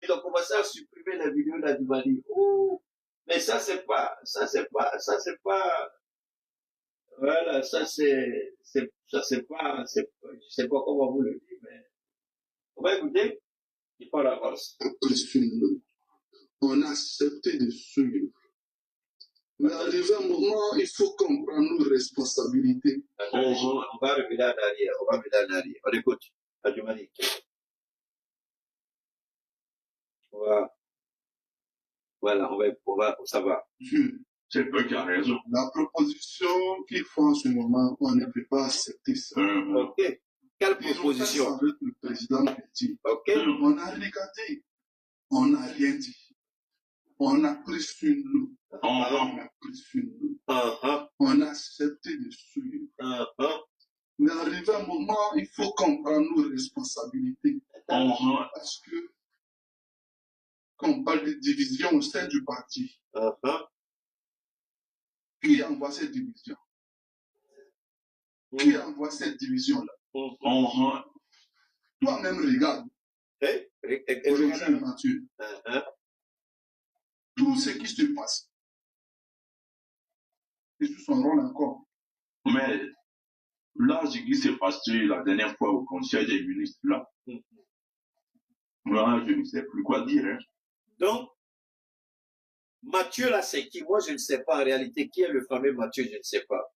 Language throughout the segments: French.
ils ont commencé à supprimer les vidéos d'Adjumani. Mais ça, c'est pas, voilà, ça, je sais pas comment vous le dire, mais on va écouter, il parle à force. On a accepté de suivre. Mais arrivé un moment, il faut comprendre nos responsabilités. On va revenir en arrière, On écoute, Adjumani. Voilà, ça va. C'est eux qui ont raison. La proposition qu'ils font en ce moment, on ne peut pas accepter ça. Ok. Quelle proposition? Avec le président Petit. Ok. On n'a rien dit. On n'a rien dit. On a pris sur nous. On a pris sur nous. On a accepté de suivre. Mais arrivé un moment, il faut comprendre nos responsabilités. Parce que quand on parle de division au sein du parti, qui envoie cette division? Qui envoie cette division-là? Toi-même, regarde. Aujourd'hui, Mathieu. Tout ce qui se passe. Il joue son rôle encore. Mais là, ce qui s'est passé la dernière fois au Conseil des ministres, là, je ne sais plus quoi dire. Hein. Donc, Mathieu, là, c'est qui? Moi, je ne sais pas en réalité. Qui est le fameux Mathieu? Je ne sais pas.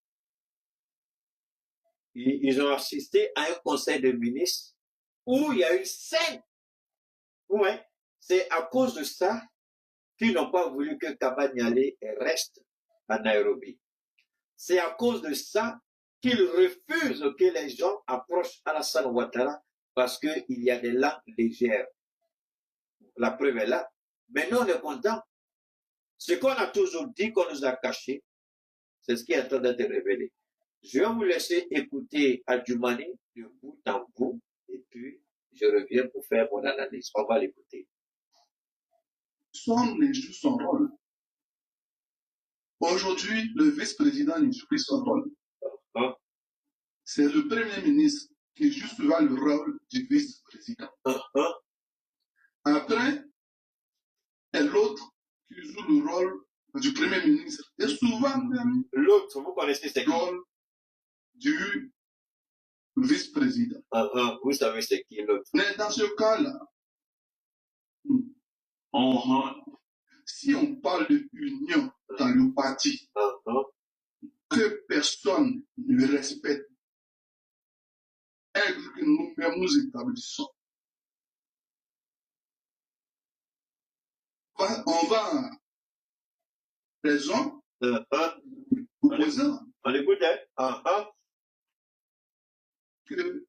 Ils ont assisté à un conseil de ministres où il y a eu 5. Ouais. C'est à cause de ça qu'ils n'ont pas voulu que Kaba Nialé reste à Nairobi. C'est à cause de ça qu'ils refusent que les gens approchent Alassane Ouattara parce qu'il y a des langues légères. La preuve est là. Mais nous, on est contents. Ce qu'on a toujours dit, qu'on nous a caché, c'est ce qui est en train d'être révélé. Je vais vous laisser écouter Adjumani de bout en bout et puis je reviens pour faire mon analyse. On va l'écouter. Son joue son rôle. Aujourd'hui, le vice-président joue plus son rôle. C'est le premier ministre qui joue souvent le rôle du vice-président. Après, et l'autre qui joue le rôle du premier ministre. Et souvent même, l'autre, vous connaissez c'est qui? Le rôle du vice-président. Vous savez c'est qui l'autre? Mais dans ce cas-là, si on parle d'union dans le parti, que personne ne respecte, et que nous-mêmes nous établissons, on va raison opposant on écoute, que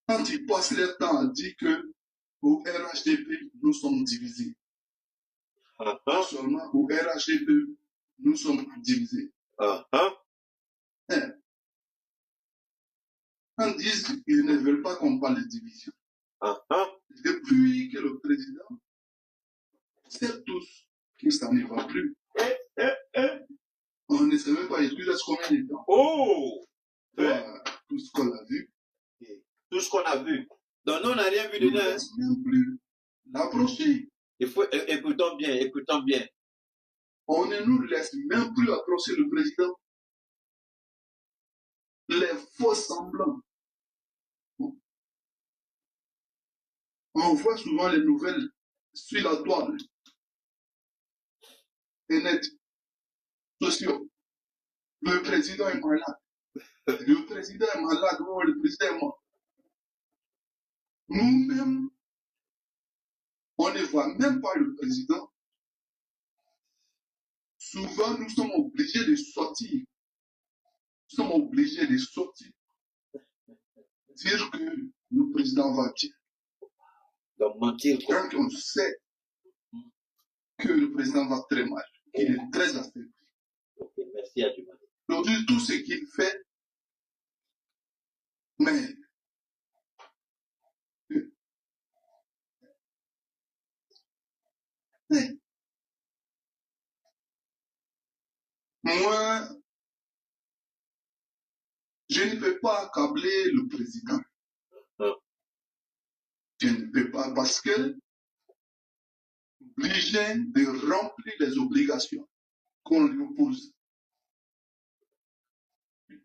quand ils passent leur temps à dire que au RHDP, nous sommes divisés. Seulement au RHDP, nous sommes divisés. On dit qu'ils ne veulent pas qu'on parle de division. Depuis que le président sait tous que ça ne va plus. On ne sait même pas, il reste combien de temps? Tout ce qu'on a vu. Tout ce qu'on a vu. Donc nous, on n'a rien vu dedans. On ne laisse même plus l'approcher. Écoutons bien. On ne nous laisse même plus approcher le président. Les faux semblants. On voit souvent les nouvelles sur la toile. Et net. Sociaux. Le président est malade. Le président est malade. Oh, le président est mort. Nous-mêmes, on ne voit même pas le président. Souvent, nous sommes obligés de sortir. Nous sommes obligés de sortir. Dire que le président va bien. Donc mentir quoi? Quand on sait que le président va très mal, qu'il est très affaibli. Ok, merci à Dieu. Aujourd'hui, tout ce qu'il fait, mais moi, je ne peux pas accabler le président. Je ne peux pas parce que l'hygiène de remplir les obligations qu'on lui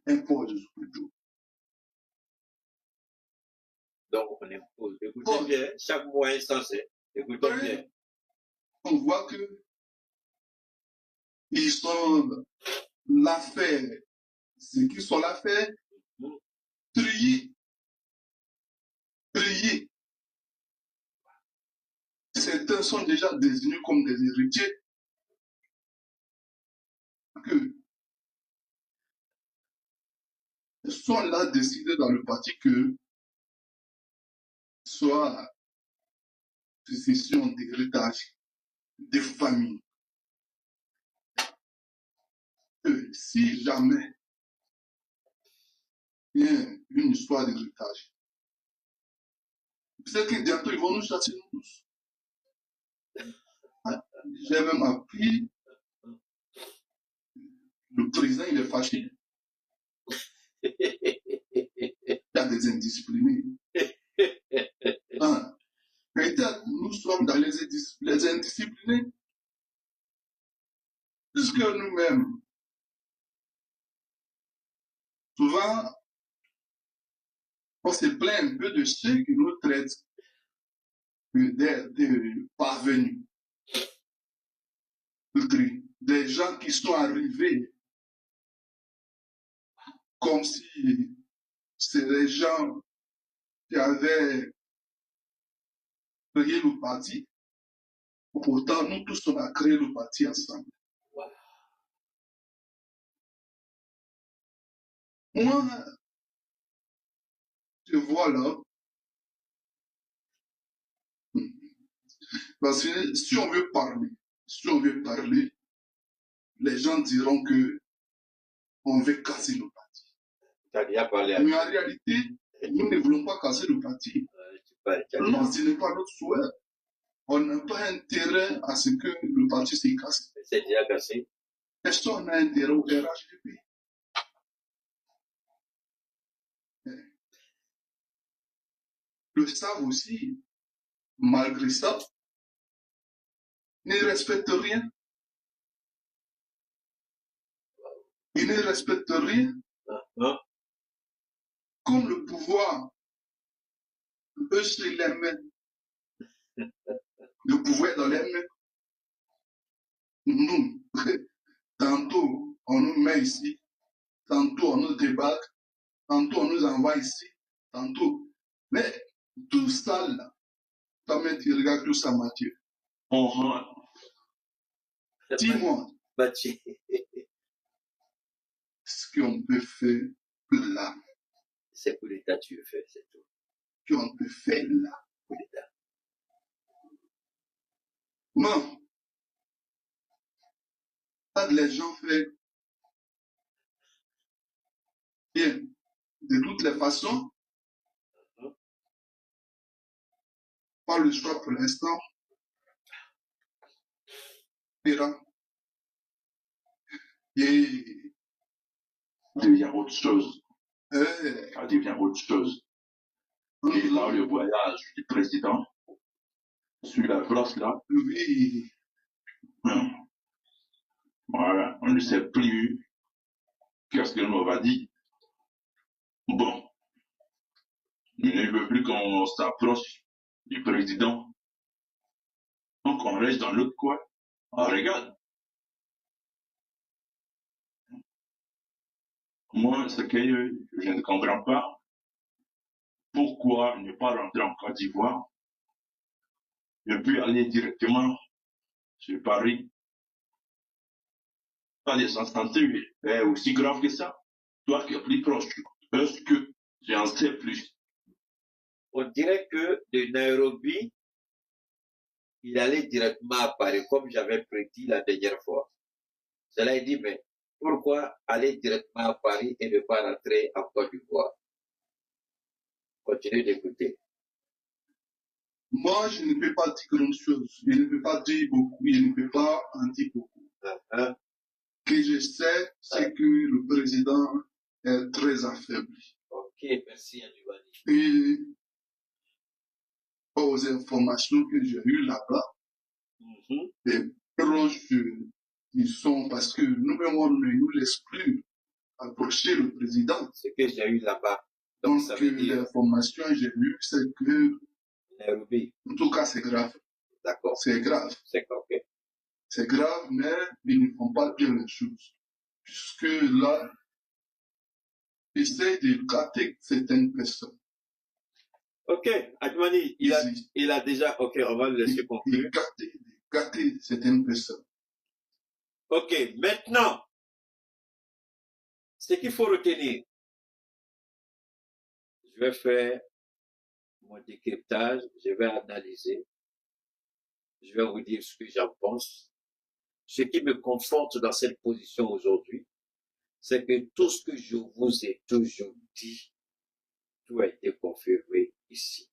impose plutôt. Donc, on impose. Écoutez bien, chaque mois est censé. Écoutez bien. On voit que ils sont l'affaire, ceux qui sont l'affaire, trier. Certains sont déjà désignés comme des héritiers. Que sont là décidés dans le parti que soit succession d'héritage des familles. Que si jamais il y a une histoire d'héritage, c'est que bientôt ils vont nous chasser nous tous. J'ai même appris, le président il est fâché. Il y a des indisciplinés. Peut-être nous sommes dans les indisciplinés, puisque nous-mêmes, souvent, on se plaint un peu de ceux qui nous traitent de parvenus, des gens qui sont arrivés comme si c'est des gens qui avaient créé le parti. Pourtant, nous tous, on a créé le parti ensemble. Moi, je vois là, parce que si on veut parler, les gens diront que on veut casser le parti. Mais en réalité, nous ne voulons pas casser le parti. Non, ce n'est pas notre souhait. On n'a pas intérêt à ce que le parti se casse. C'est déjà cassé. Personne n'a intérêt au RHDP. Le savent aussi, malgré ça, ne respectent rien. Ils ne respectent rien. Comme le pouvoir, eux, c'est les mains. Le pouvoir est dans les mains. Nous, tantôt, on nous met ici, tantôt, on nous débarque, tantôt, on nous envoie ici, tantôt. Mais tout ça, là, toi-même, tu regardes tout ça, Mathieu. Dis-moi, ce qu'on peut faire là. C'est pour l'État, tu veux faire, c'est tout. Ce qu'on peut faire là. Pour l'État. Non. Quand les gens font bien, de toutes les façons, pas le choix pour l'instant. Et devient autre chose. Ça devient autre chose. Et là, le voyage du président sur la place là, oui. Voilà, on ne sait plus qu'est-ce que l'on va dire. Bon, il ne veut plus qu'on s'approche du président. Donc on reste dans l'autre coin. On regarde. Moi, ce que je ne comprends pas, pourquoi ne pas rentrer en Côte d'Ivoire et puis aller directement sur Paris. Pas des santé, est aussi grave que ça. Toi qui es plus proche, est-ce que tu en sais plus? On dirait que de Nairobi, il allait directement à Paris, comme j'avais prédit la dernière fois. Cela est dit, mais pourquoi aller directement à Paris et ne pas rentrer en Côte d'Ivoire? Continuez d'écouter. Moi, je ne peux pas dire grand chose. Je ne peux pas dire beaucoup. Je ne peux pas en dire beaucoup. Ce que je sais, c'est que le président est très affaibli. Ok, merci Adjouani. Et aux informations que j'ai eues là-bas, des proches, disons, parce que nous-mêmes, on ne nous laisse plus approcher le président. Ce que j'ai eu là-bas. Donc, l'information que j'ai eue, c'est que, Nairobi. En tout cas, c'est grave. D'accord. C'est grave. C'est ok. C'est grave, mais ils ne font pas bien les choses. Puisque là, ils essaient de gâter certaines personnes. Ok, Adjumani, il a déjà, ok, on va le laisser conclure. Gâter certaines personnes. Ok, maintenant, ce qu'il faut retenir, je vais faire mon décryptage, je vais analyser, je vais vous dire ce que j'en pense. Ce qui me conforte dans cette position aujourd'hui, c'est que tout ce que je vous ai toujours dit, tout a été confirmé ici.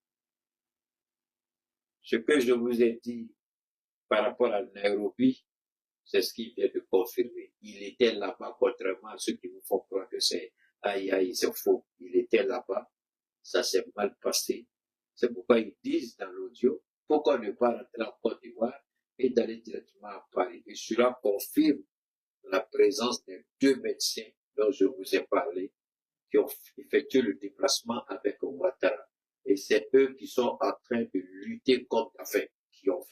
Ce que je vous ai dit par rapport à Nairobi, c'est ce qui vient de confirmer. Il était là-bas, contrairement à ceux qui vous font croire que c'est aïe, c'est faux. Il était là-bas, ça s'est mal passé. C'est pourquoi ils disent dans l'audio, pourquoi ne pas rentrer en Côte d'Ivoire et d'aller directement à Paris. Et cela confirme la présence des 2 médecins dont je vous ai parlé, qui ont effectué le déplacement avec Ouattara. Et c'est eux qui sont en train de lutter contre, enfin, qui ont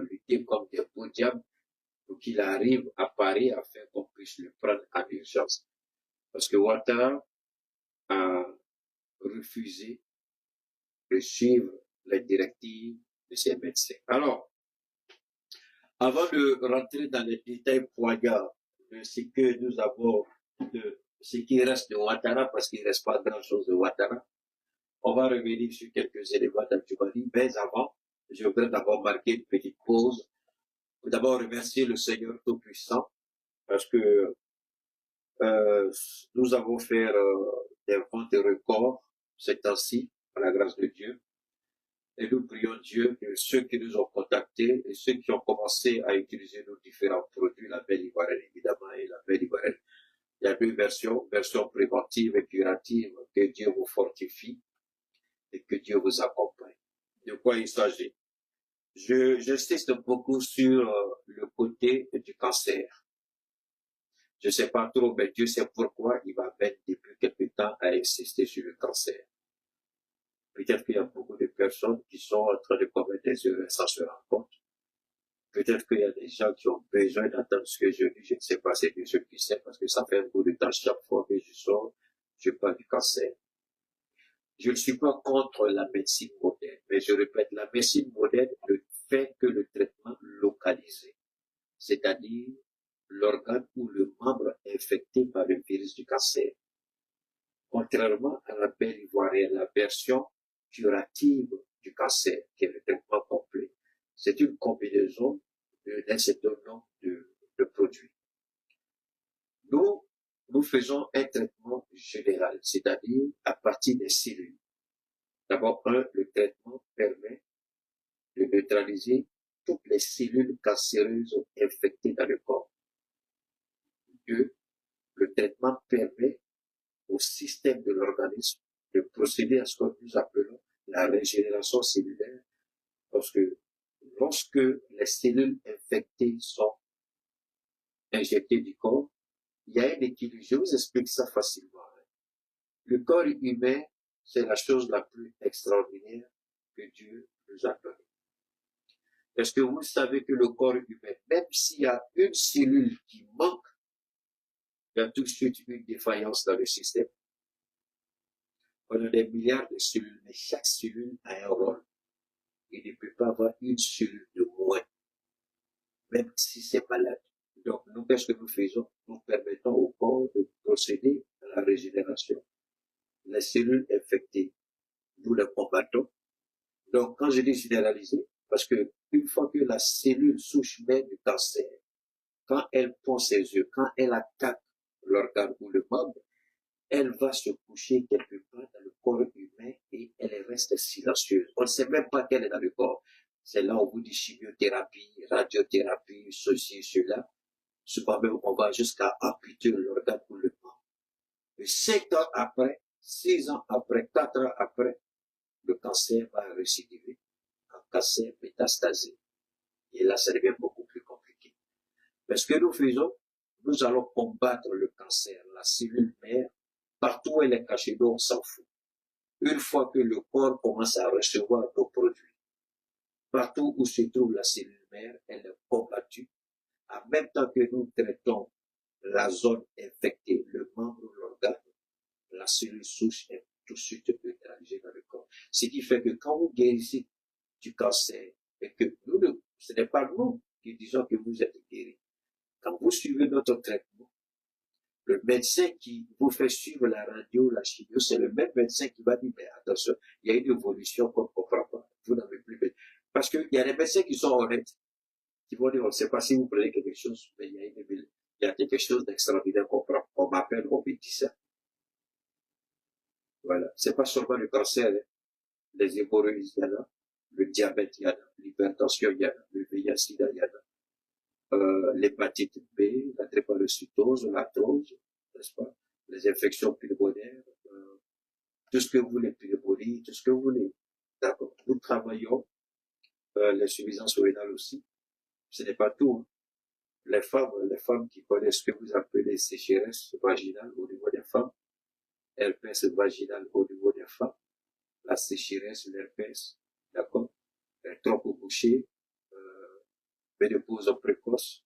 lutté comme des beaux diables pour qu'il arrive à Paris afin qu'on puisse le prendre en urgence. Parce que Ouattara a refusé de suivre les directives de ces médecins. Alors, avant de rentrer dans les détails poignards de ce que nous avons, de ce qui reste de Ouattara, parce qu'il ne reste pas grand-chose de Ouattara, on va revenir sur quelques éléments d'Adjumani, mais avant, je voudrais d'abord marquer une petite pause. D'abord, remercier le Seigneur Tout-Puissant, parce que nous avons fait des ventes de records ces temps-ci, par la grâce de Dieu. Et nous prions Dieu que ceux qui nous ont contactés et ceux qui ont commencé à utiliser nos différents produits, la belle ivoirienne évidemment et la belle ivoirienne. Il y a 2 versions, version préventive et curative. Que Dieu vous fortifie et que Dieu vous accompagne. De quoi il s'agit? J'insiste beaucoup sur le côté du cancer. Je ne sais pas trop, mais Dieu sait pourquoi il va mettre depuis quelque temps à insister sur le cancer. Peut-être qu'il y a beaucoup de personnes qui sont en train de commettre des erreurs sans se rendre compte. Peut-être qu'il y a des gens qui ont besoin d'entendre ce que je dis. Je ne sais pas, c'est Dieu qui sait, parce que ça fait un bout de temps chaque fois que je sors, je parle du cancer. Je ne suis pas contre la médecine moderne, mais je répète, la médecine moderne ne fait que le traitement localisé, c'est-à-dire l'organe ou le membre infecté par le virus du cancer. Contrairement à la belle ivoirienne, la version curative du cancer, qui est le traitement complet, c'est une combinaison d'un certain nombre de produits. Nous faisons un traitement général, c'est-à-dire à partir des cellules. D'abord, le traitement permet de neutraliser toutes les cellules cancéreuses infectées dans le corps. 2, le traitement permet au système de l'organisme de procéder à ce que nous appelons la régénération cellulaire, parce que lorsque les cellules infectées sont injectées du corps, il y a un équilibre. Je vous explique ça facilement. Le corps humain, c'est la chose la plus extraordinaire que Dieu nous a donnée. Est-ce que vous savez que le corps humain, même s'il y a une cellule qui manque, il y a tout de suite une défaillance dans le système? On a des milliards de cellules, mais chaque cellule a un rôle. Il ne peut pas avoir une cellule de moins, même si c'est malade. Donc, nous, qu'est-ce que nous faisons? Nous permettons au corps de procéder à la régénération. Les cellules infectées, nous les combattons. Donc, quand je dis généraliser, parce que une fois que la cellule souche mère du cancer, quand elle pond ses yeux, quand elle attaque l'organe ou le membre, elle va se coucher quelque part dans le corps humain et elle reste silencieuse. On ne sait même pas qu'elle est dans le corps. C'est là où on vous dit chimiothérapie, radiothérapie, ceci, cela. Souvent même, on va jusqu'à amputer l'organe ou le membre. Et 5 ans après, 6 ans après, 4 ans après, le cancer va récidiver en cancer métastasé. Et là, ça devient beaucoup plus compliqué. Mais ce que nous faisons, nous allons combattre le cancer, la cellule mère, partout où elle est cachée, donc on s'en fout. Une fois que le corps commence à recevoir nos produits, partout où se trouve la cellule mère, elle est combattue. En même temps que nous traitons la zone infectée, le membre, l'organe, la cellule souche est tout de suite neutralisée dans le corps. Ce qui fait que quand vous guérissez du cancer, et que nous, ce n'est pas nous qui disons que vous êtes guéri. Quand vous suivez notre traitement, le médecin qui vous fait suivre la radio, la chimio, c'est le même médecin qui va dire, mais attention, il y a une évolution qu'on ne comprend pas. Vous n'avez plus. Parce qu'il y a des médecins qui sont honnêtes, qui vont dire, on ne sait pas si vous prenez quelque chose, mais il y a quelque chose d'extraordinaire qu'on prend. On m'appelle, on me dit ça. Voilà. C'est pas seulement le cancer, hein. Les hémorroïdes, il y en a. Le diabète, il y en a. L'hypertension, il y en a. Le VIH-Sida, il y en a. L'hépatite B, la drépanocytose, l'arthrose, n'est-ce pas, les infections pulmonaires, tout ce que vous voulez, pneumonie, tout ce que vous voulez. D'accord. Nous travaillons l'insuffisance rénale aussi. Ce n'est pas tout. Hein. Les femmes qui connaissent ce que vous appelez sécheresse vaginale au niveau des femmes, herpès vaginal au niveau des femmes, la sécheresse, l'herpès, d'accord, les trompes bouchées, ménopause précoce,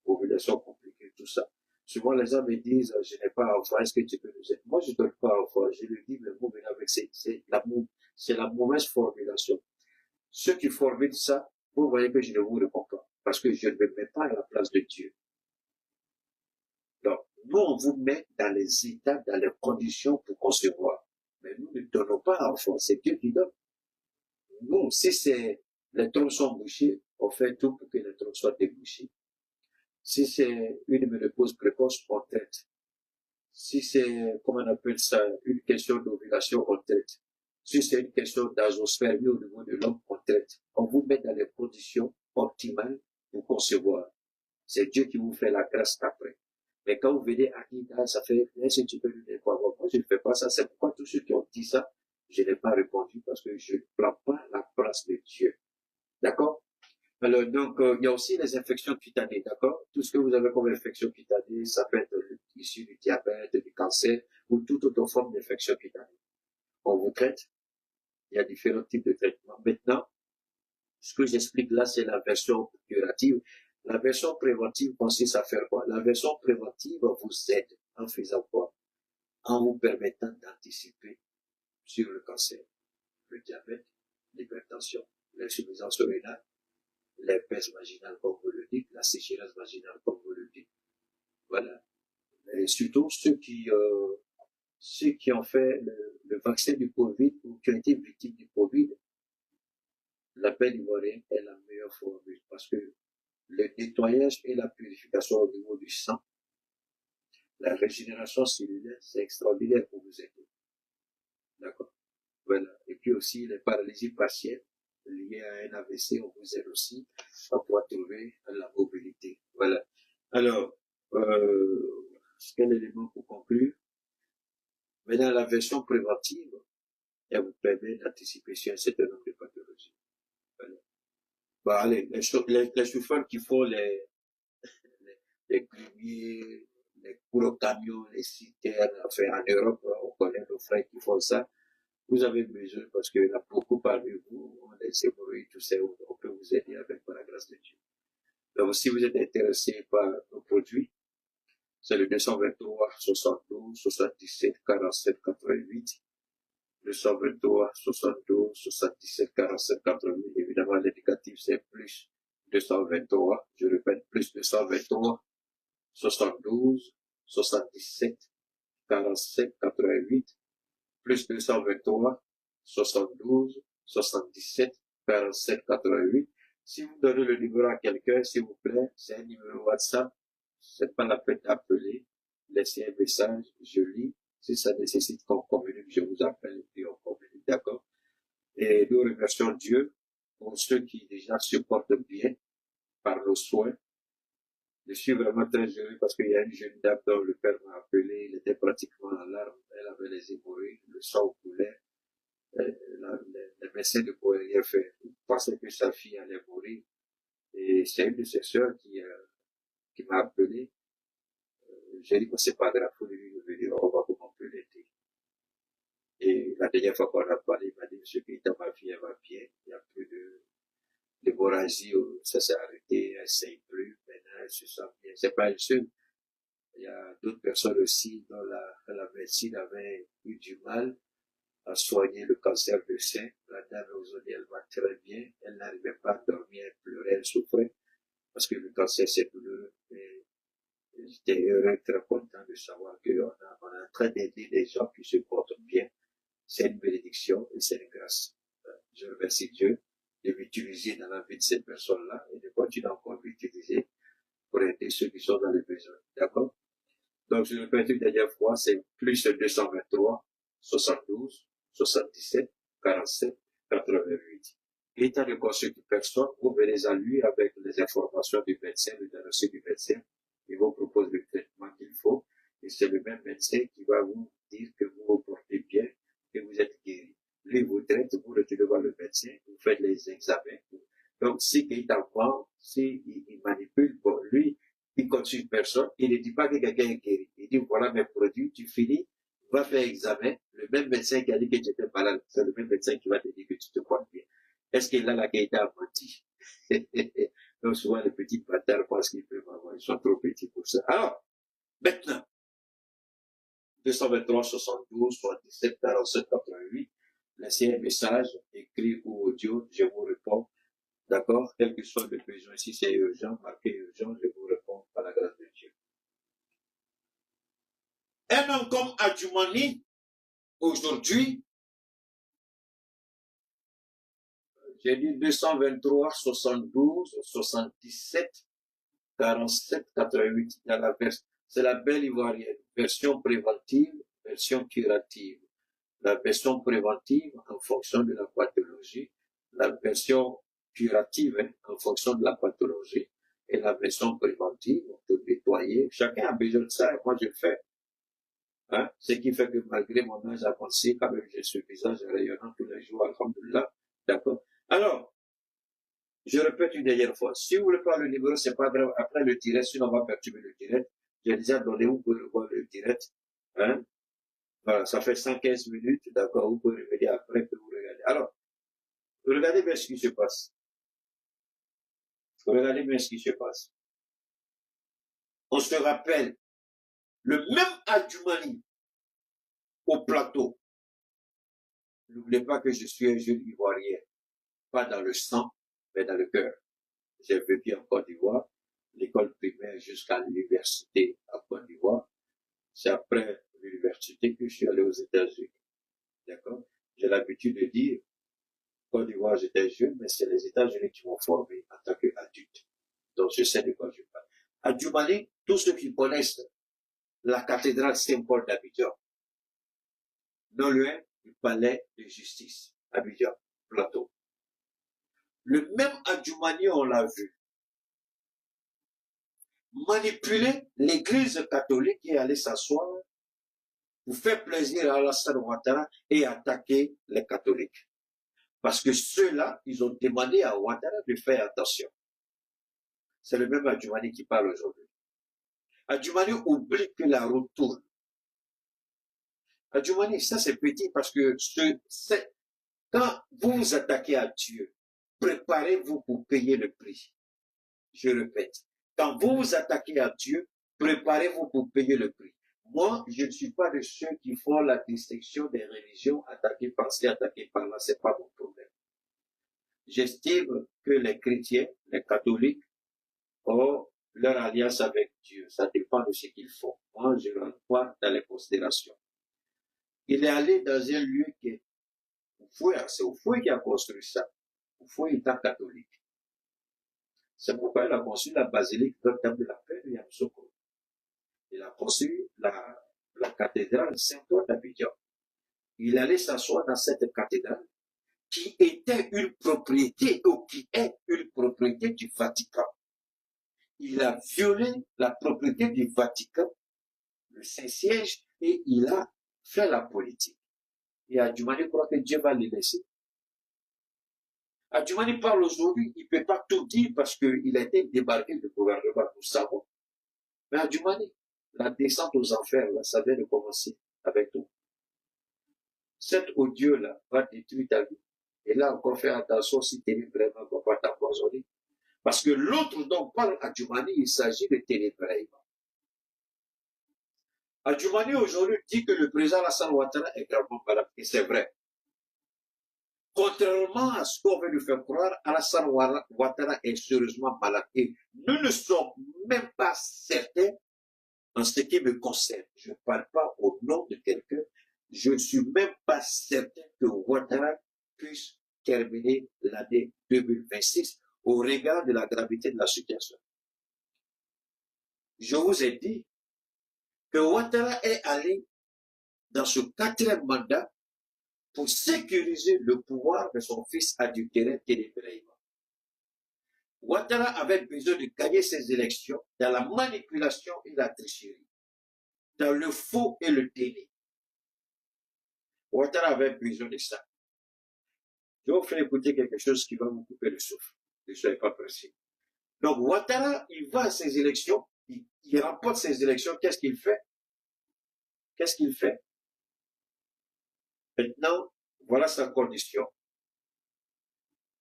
ovulation compliquée, tout ça. Souvent, les gens me disent, je n'ai pas enfant, est-ce que tu peux nous aider? Moi, je ne donne pas enfant. Je le dis, mais vous venez avec c'est la mauvaise formulation. Ceux qui formulent ça, vous voyez que je ne vous réponds pas. Parce que je ne me mets pas à la place de Dieu. Donc, nous, on vous met dans les états, dans les conditions pour concevoir. Mais nous ne donnons pas enfant, c'est Dieu qui donne. Nous, si les troncs sont bouchés, on fait tout pour que les troncs soient débouchés. Si c'est une ménopause précoce, on traite. Si c'est, comment on appelle ça, une question d'ovulation, on traite. Si c'est une question d'azospermie au niveau de l'homme, on traite. On vous met dans les conditions optimales pour concevoir. C'est Dieu qui vous fait la grâce après. Mais quand vous venez à Ida, ça fait, est-ce que tu peux lui dire quoi? Moi, je ne fais pas ça. C'est pourquoi tous ceux qui ont dit ça, je n'ai pas répondu parce que je ne prends pas la place de Dieu. D'accord? Alors, donc, il y a aussi les infections cutanées, d'accord? Tout ce que vous avez comme infection cutanée, ça peut être issu du diabète, du cancer, ou toute autre forme d'infection cutanée. On vous traite. Il y a différents types de traitements. Maintenant, ce que j'explique là, c'est la version curative. La version préventive consiste à faire quoi? La version préventive vous aide en faisant quoi? En vous permettant d'anticiper sur le cancer, le diabète, l'hypertension, l'insuffisance rénale, l'herpès vaginal, comme vous le dites, la sécheresse vaginale, comme vous le dites. Voilà. Et surtout, ceux qui ont fait le vaccin du Covid ou qui ont été victimes du Covid, la peine ivoirienne est la meilleure formule parce que le nettoyage et la purification au niveau du sang, la régénération cellulaire, c'est extraordinaire pour vous aider. D'accord? Voilà. Et puis aussi, les paralysies partielles liées à un AVC, on vous aide aussi à pouvoir trouver la mobilité. Voilà. Alors, quel élément pour conclure? Maintenant, la version préventive, elle vous permet d'anticiper sur un certain nombre de pathologies. Voilà. Bah, allez, les chauffeurs qui font les grumiers, les gros camions, les citernes, enfin, en Europe, on connaît nos frères qui font ça. Vous avez besoin, parce qu'il y en a beaucoup parmi vous, on a des hémorroïdes, tout ça, on peut vous aider avec par la grâce de Dieu. Donc, si vous êtes intéressé par nos produits, c'est le 223 72 77 47 88. 223 72 77 47 88. Évidemment, l'indicatif, c'est plus 223. Je répète, plus 223 72 77 47 88. Plus 223 72 77 47 88. Si vous donnez le numéro à quelqu'un, s'il vous plaît, c'est un numéro WhatsApp. C'est pas la peine d'appeler. Laissez un message, je lis. Si ça nécessite qu'on communique, je vous appelle et on communique, d'accord? Et nous remercions Dieu pour ceux qui déjà supportent bien par nos soins. Je suis vraiment très heureux parce qu'il y a une jeune dame dont le père m'a appelé, il était pratiquement en larmes, elle avait les hémorroïdes, le sang coulait, les médecins ne pouvaient rien faire. Ils pensaient que sa fille allait mourir. Et c'est une de ses sœurs qui m'a appelé. J'ai dit que c'est pas grave, faut lui venir, on va comment on peut l'aider. Et la dernière fois qu'on a parlé, il m'a dit, monsieur Keita, ma fille, elle va bien, il n'y a plus d'hémorragie, ça s'est arrêté, elle ne saigne plus, maintenant elle se sent bien. C'est pas une seule. Il y a d'autres personnes aussi dont la médecine avait eu du mal à soigner le cancer du sein. La dame aujourd'hui, elle va très bien, elle n'arrivait pas à dormir, elle pleurait, elle souffrait, parce que le cancer c'est douloureux. J'étais heureux, très content de savoir qu'on est en train d'aider des gens qui se portent bien. C'est une bénédiction et c'est une grâce. Je remercie Dieu de m'utiliser dans la vie de ces personnes-là et de continuer encore à m'utiliser pour aider ceux qui sont dans les besoins. D'accord? Donc, je répète une dernière fois, c'est plus 223, 72, 77, 47, 88. État de consulte de personne, vous venez à lui avec les informations du médecin, le diagnostic du médecin. Il vous propose le traitement qu'il faut. Et c'est le même médecin qui va vous dire que vous vous portez bien, que vous êtes guéri. Lui, vous traite, vous retournez voir le médecin, vous faites les examens. Donc, si il t'envoie, si il manipule, bon, lui, il consulte personne, il ne dit pas que quelqu'un est guéri. Il dit, voilà mes produits, tu finis, va faire examen. Le même médecin qui a dit que tu étais malade, c'est le même médecin qui va te dire que tu te portes bien. Est-ce qu'il a la qualité à menti? Donc, souvent, les petits bâtards pensent qu'ils peuvent avoir. Ils sont trop petits pour ça. Alors, maintenant, 223, 72, 77, 47, 88, laissez un message, écrit ou audio, je vous réponds. D'accord? Quel que soit le besoin, si c'est urgent, marqué urgent, je vous réponds par la grâce de Dieu. Un homme comme Adjumani, aujourd'hui, j'ai dit 223, 72, 77, 47, 88. C'est la belle ivoirienne. Version préventive, version curative. La version préventive en fonction de la pathologie. La version curative en fonction de la pathologie. Et la version préventive, on peut nettoyer. Chacun a besoin de ça et moi je le fais. Hein? Ce qui fait que malgré mon âge avancé, quand même j'ai ce visage rayonnant tous les jours, alhamdoulilah. D'accord? Alors, je répète une dernière fois, si vous voulez pas le numéro, c'est pas grave, après le direct, sinon on va perturber le direct. J'ai déjà donné, vous pouvez revoir le direct. Hein? Voilà, ça fait 115 minutes, d'accord, vous pouvez revenir après que vous regardez. Alors, regardez bien ce qui se passe. Regardez bien ce qui se passe. On se rappelle, le même Adjumani au plateau. N'oubliez pas que je suis un jeune ivoirien, pas dans le sang, mais dans le cœur. J'ai vécu en Côte d'Ivoire, l'école primaire jusqu'à l'université en Côte d'Ivoire. C'est après l'université que je suis allé aux États-Unis. D'accord? J'ai l'habitude de dire, Côte d'Ivoire, j'étais jeune, mais c'est les États-Unis qui m'ont formé en tant qu'adulte. Donc, je sais de quoi je parle. À Djoumani, tous ceux qui connaissent la cathédrale Saint-Paul d'Abidjan, non loin du palais de justice, Abidjan, plateau. Le même Adjumani, on l'a vu, manipuler l'église catholique qui allait s'asseoir pour faire plaisir à Alassane Ouattara et attaquer les catholiques. Parce que ceux-là, ils ont demandé à Ouattara de faire attention. C'est le même Adjumani qui parle aujourd'hui. Adjumani oublie que la route tourne. Adjumani, ça c'est petit parce que quand vous vous attaquez à Dieu, préparez-vous pour payer le prix. Je répète, quand vous vous attaquez à Dieu, préparez-vous pour payer le prix. Moi, je ne suis pas de ceux qui font la distinction des religions, attaquées par-ci, attaquées par-là, c'est pas mon problème. J'estime que les chrétiens, les catholiques, ont leur alliance avec Dieu. Ça dépend de ce qu'ils font. Moi, je ne rentre pas dans les considérations. Il est allé dans un lieu qui est Oufoué, c'est Oufoué qui a construit ça. Oufoué étant catholique. C'est pourquoi il a construit la basilique Notre-Dame de la Paix de Yamoussoukro. Il a construit la cathédrale Saint-Paul d'Abidjan. Il allait s'asseoir dans cette cathédrale qui était une propriété ou qui est une propriété du Vatican. Il a violé la propriété du Vatican, le Saint-Siège, et il a fait la politique. Et Adjumani croit que Dieu va le laisser. Adjumani parle aujourd'hui, il ne peut pas tout dire parce qu'il a été débarqué du gouvernement, nous savons. Mais Adjumani, la descente aux enfers, là, ça vient de commencer avec nous. Cet odieux-là va détruire ta vie. Et là encore, fais attention si Ténébrahima ne va pas t'empoisonner. Parce que l'autre dont parle Adjumani, il s'agit de Ténébrahima. Adjumani aujourd'hui dit que le président Alassane Ouattara est gravement malade. Et c'est vrai. Contrairement à ce qu'on veut nous faire croire, Alassane Ouattara est sérieusement malade. Et nous ne sommes même pas certains en ce qui me concerne. Je ne parle pas au nom de quelqu'un. Je ne suis même pas certain que Ouattara puisse terminer l'année 2026 au regard de la gravité de la situation. Je vous ai dit que Ouattara est allé dans ce 4e mandat pour sécuriser le pouvoir de son fils adultéré Ténébrahima. Ouattara avait besoin de gagner ses élections dans la manipulation et la tricherie, dans le faux et le déni. Ouattara avait besoin de ça. Je vais vous faire écouter quelque chose qui va vous couper le souffle. Ne soyez pas pressés. Donc Ouattara, il va à ses élections, il remporte ses élections, qu'est-ce qu'il fait? Qu'est-ce qu'il fait? Maintenant, voilà sa condition.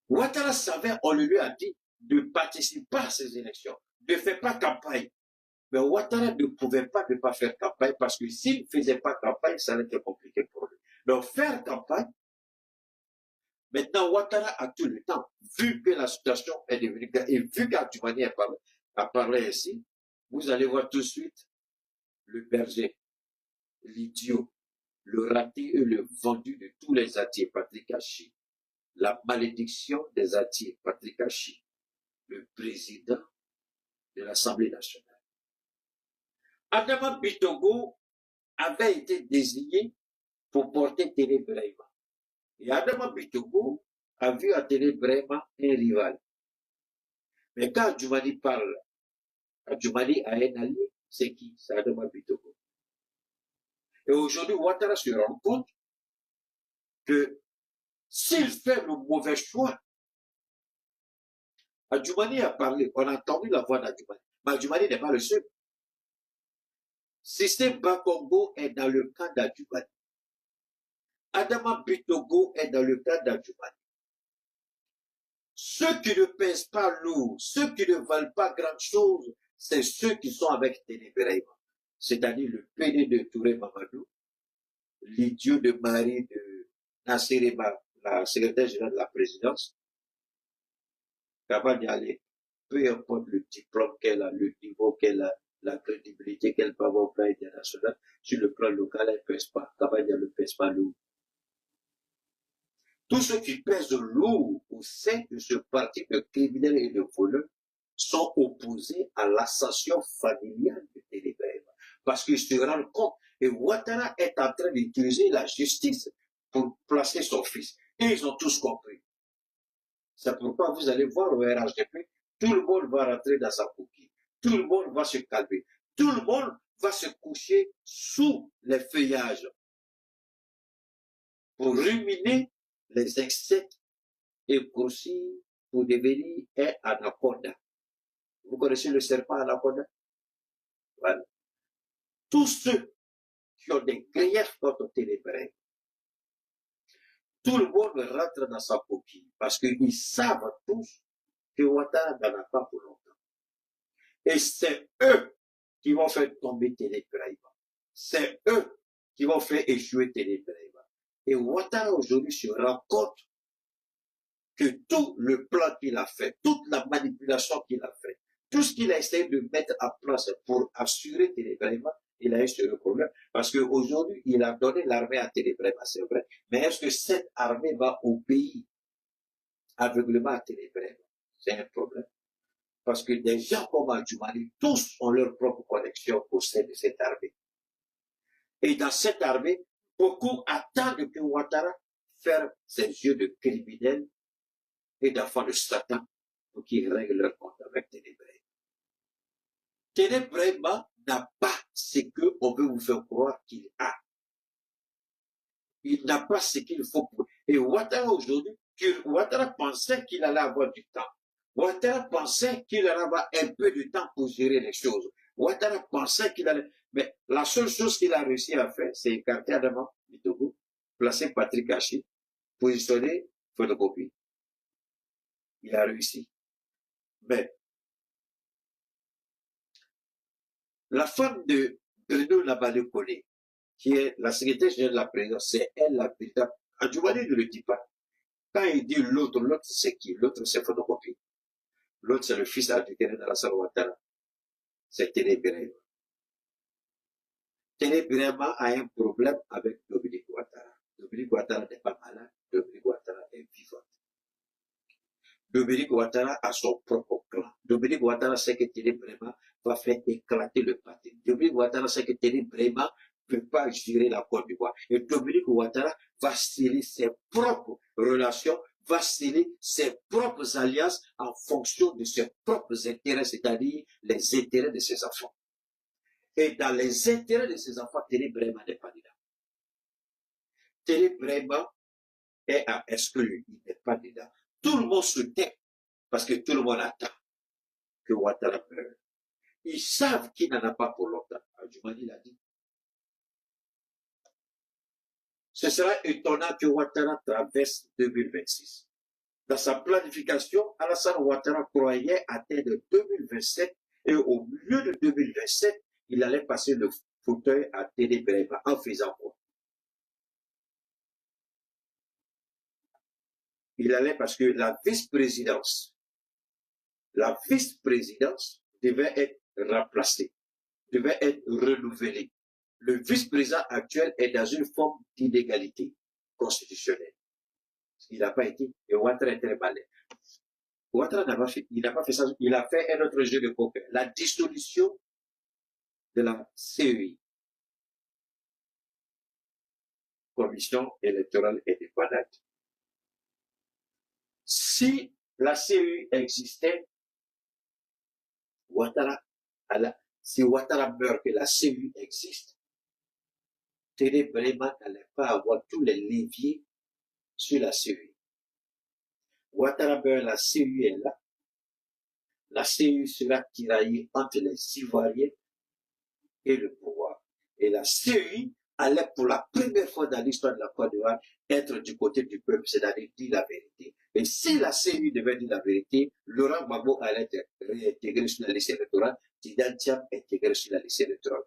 Ouattara savait, on lui a dit, de participer à ces élections, ne fait pas campagne. Mais Ouattara ne pouvait pas ne pas faire campagne parce que s'il ne faisait pas campagne, ça allait être compliqué pour lui. Donc faire campagne, maintenant Ouattara a tout le temps, vu que la situation est devenue grave, et vu qu'Adjumani a parlé ainsi, vous allez voir tout de suite le berger, l'idiot, le raté et le vendu de tous les Atiers, Patrick Hachi, la malédiction des Atiers, Patrick Hachi, le président de l'Assemblée nationale. Adama Bitogo avait été désigné pour porter Ténébrahima. Et Adama Bitogo a vu à Ténébrahima un rival. Mais quand Adjumani parle, Adjumani a un allié, c'est qui? C'est Adama Bitogo. Et aujourd'hui, Ouattara se rend compte que s'il fait le mauvais choix, Adjumani a parlé, on a entendu la voix d'Adjumani. Mais Adjumani n'est pas le seul. Système Bakongo est dans le camp d'Adjumani. Adama Bitogo est dans le camp d'Adjumani. Ceux qui ne pèsent pas lourd, ceux qui ne valent pas grand-chose, c'est ceux qui sont avec Ténébrahima. C'est-à-dire le PD de Touré Mamadou, l'idiot de Marie de Nassireba, la secrétaire générale de la présidence, capable d'y aller, peu importe le diplôme qu'elle a, le niveau qu'elle a, la crédibilité qu'elle peut avoir au plan international, sur le plan local, elle ne pèse pas. Capable ne pèse pas lourd. Tous ceux qui pèsent lourd au sein de ce parti de criminels et de voleurs sont opposés à l'ascension familiale de Ténébrahima. Parce qu'ils se rendent compte que Ouattara est en train d'utiliser la justice pour placer son fils. Et ils ont tous compris. C'est pourquoi vous allez voir au RHDP, tout le monde va rentrer dans sa coquille. Tout le monde va se calmer. Tout le monde va se coucher sous les feuillages pour ruminer les insectes et grossir pour devenir un anaconda. Vous connaissez le serpent anaconda? Voilà. Tous ceux qui ont des griefs contre Ténébrahima, tout le monde rentre dans sa coquille parce qu'ils savent tous que Ouattara n'en a pas pour longtemps. Et c'est eux qui vont faire tomber Ténébrahima. C'est eux qui vont faire échouer Ténébrahima. Et Ouattara aujourd'hui se rend compte que tout le plan qu'il a fait, toute la manipulation qu'il a fait, tout ce qu'il a essayé de mettre en place pour assurer Ténébrahima, il a eu ce problème. Parce qu'aujourd'hui, il a donné l'armée à Ténébrahima, c'est vrai. Mais est-ce que cette armée va obéir aveuglément à Ténébrahima? C'est un problème. Parce que des gens comme Adjumani, tous ont leur propre connexion au sein de cette armée. Et dans cette armée, beaucoup attendent que Ouattara ferme ses yeux de criminels et d'enfants de Satan pour qu'ils règlent leur compte avec Ténébrahima. Ténébrahima n'a pas ce qu'on veut vous faire croire qu'il a. Il n'a pas ce qu'il faut pour. Et Ouattara aujourd'hui que Ouattara pensait qu'il allait avoir du temps. Ouattara pensait qu'il allait avoir un peu de temps pour gérer les choses. Ouattara pensait qu'il allait... Mais la seule chose qu'il a réussi à faire, c'est écarter Adama du Togo, placer Patrick Hachi, positionner Photocopie. Il a réussi. Mais la femme de Bruno Labalé-Colé, qui est la secrétaire générale de la présidence, c'est elle la présidente. Adjoumani ne le dit pas. Quand il dit l'autre c'est qui? L'autre c'est Photocopie. L'autre c'est le fils d'Adjumani d'Alassane Ouattara. C'est Téné Birema. Téné Birema a un problème avec Dominique Ouattara. Dominique Ouattara n'est pas malade. Dominique Ouattara est vivant. Dominique Ouattara a son propre clan. Dominique Ouattara sait que Téné Birema va faire éclater le parti. Dominique Ouattara sait que Téné Birema ne peut pas gérer la Côte d'Ivoire. Et Dominique Ouattara va sceller ses propres relations, va sceller ses propres alliances en fonction de ses propres intérêts, c'est-à-dire les intérêts de ses enfants. Et dans les intérêts de ses enfants, Téné Birema n'est pas dedans. Téné Birema est à exclure, il n'est pas dedans. Tout le monde se tait parce que tout le monde attend que Ouattara meure. Ils savent qu'il n'en a pas pour longtemps. Adjoumani l'a dit. Ce sera étonnant que Ouattara traverse 2026. Dans sa planification, Alassane Ouattara croyait atteindre 2027 et au milieu de 2027, il allait passer le fauteuil à Téné Birema en faisant quoi? Il allait parce que la vice-présidence devait être remplacée, devait être renouvelée. Le vice-président actuel est dans une forme d'inégalité constitutionnelle. Il n'a pas été, et Ouattara est très malin. Ouattara n'a pas fait, il n'a pas fait ça, il a fait un autre jeu de poker. La dissolution de la CEI, Commission électorale indépendante. Si la CEI existait, si Ouattara meurt que la CEI existe, Téné Birema n'allait pas avoir tous les leviers sur la CEI. Ouattara meurt, la CEI est là. La CEI sera tiraillée entre les Ivoiriens et le pouvoir. Et la CEI allait pour la première fois dans l'histoire de la Côte d'Ivoire être du côté du peuple, c'est-à-dire dire la vérité. Et si la CEI devait dire la vérité, Laurent Gbagbo allait être réintégré sur la liste électorale, Tidjane Thiam intégré sur la liste électorale.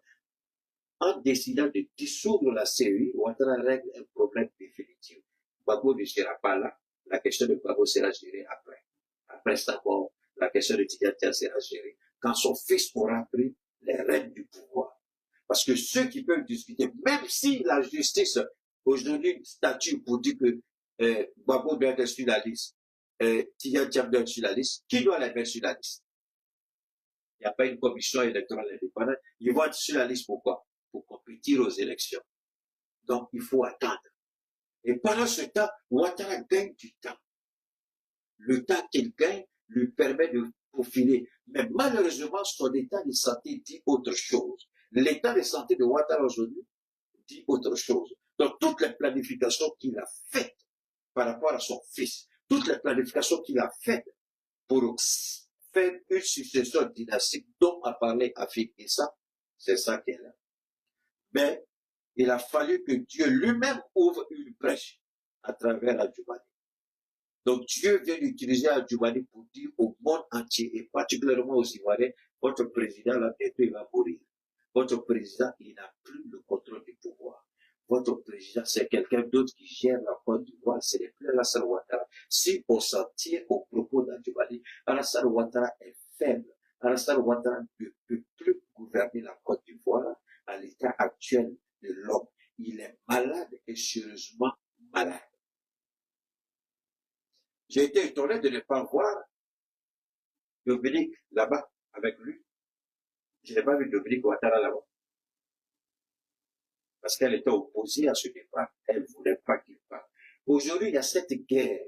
En décidant de dissoudre la CEI, Ouattara règle un problème définitif. Gbagbo ne sera pas là. La question de Gbagbo sera gérée après. Après sa mort, la question de Tidjane Thiam sera gérée quand son fils aura pris les rênes du pouvoir. Parce que ceux qui peuvent discuter, même si la justice aujourd'hui statue pour dire que Gbagbo doit être sur la liste, Tidjane Thiam doit être sur la liste, qui doit les mettre sur la liste? Il n'y a pas une commission électorale indépendante. Ils vont être sur la liste pourquoi? Pour compétir aux élections. Donc, il faut attendre. Et pendant ce temps, Ouattara gagne du temps. Le temps qu'il gagne lui permet de profiler. Mais malheureusement, son état de santé dit autre chose. L'état de santé de Ouattara aujourd'hui dit autre chose. Donc, toutes les planifications qu'il a faites par rapport à son fils, toutes les planifications qu'il a faites pour faire une succession dynastique dont a parlé Afik Issa, c'est ça qu'elle a. Mais il a fallu que Dieu lui-même ouvre une brèche à travers Adjoumani. Donc Dieu vient d'utiliser Adjoumani pour dire au monde entier, et particulièrement aux Ivoiriens, votre président, là, bientôt, il va mourir. Votre président, il n'a plus le contrôle du pouvoir. Votre président, c'est quelqu'un d'autre qui gère la Côte d'Ivoire, ce n'est plus Alassane Ouattara. Si on s'en tient au propos d'Adjoumani, Alassane Ouattara est faible. Alassane Ouattara ne peut plus gouverner la Côte d'Ivoire à l'état actuel de l'homme. Il est malade et sérieusement malade. J'ai été étonné de ne pas voir Dominique là-bas avec lui. Je n'ai pas vu Dominique Ouattara là-bas. Parce qu'elle était opposée à ce départ. Elle ne voulait pas qu'il parte. Aujourd'hui, il y a cette guerre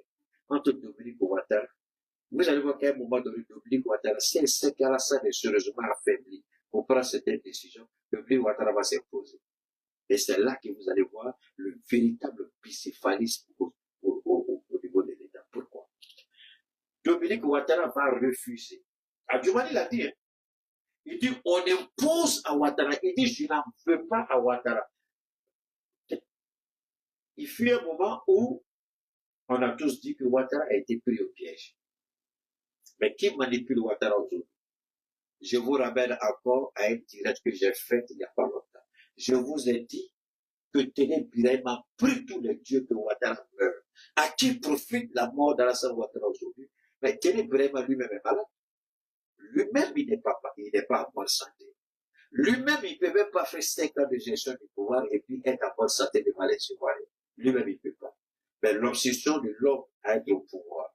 entre Dominique Ouattara. Vous allez voir qu'à un moment donné, Dominique Ouattara, si elle sait qu'Alassane est sérieusement affaibli pour prendre certaines décisions, Dominique Ouattara va s'imposer. Et c'est là que vous allez voir le véritable bicéphalisme au niveau de l'État. Dominique Ouattara va refuser. Adjoumani l'a dit. Hein. Il dit, on impose à Ouattara. Il dit, je n'en veux pas à Ouattara. Il fut un moment où on a tous dit que Ouattara a été pris au piège. Mais qui manipule Ouattara aujourd'hui? Je vous ramène encore à un direct que j'ai fait il n'y a pas longtemps. Je vous ai dit que Téné Birahim a pris tous les dieux que Ouattara meurt. À qui profite la mort d'Alassane Ouattara aujourd'hui? Mais Téné Birahim lui-même est malade. Lui-même, il n'est pas en bonne santé. Lui-même, il ne peut même pas faire 5 ans de gestion du pouvoir et puis être en bonne santé de maladie. Lui-même, il ne peut pas. Mais l'obsession de l'homme à être au pouvoir.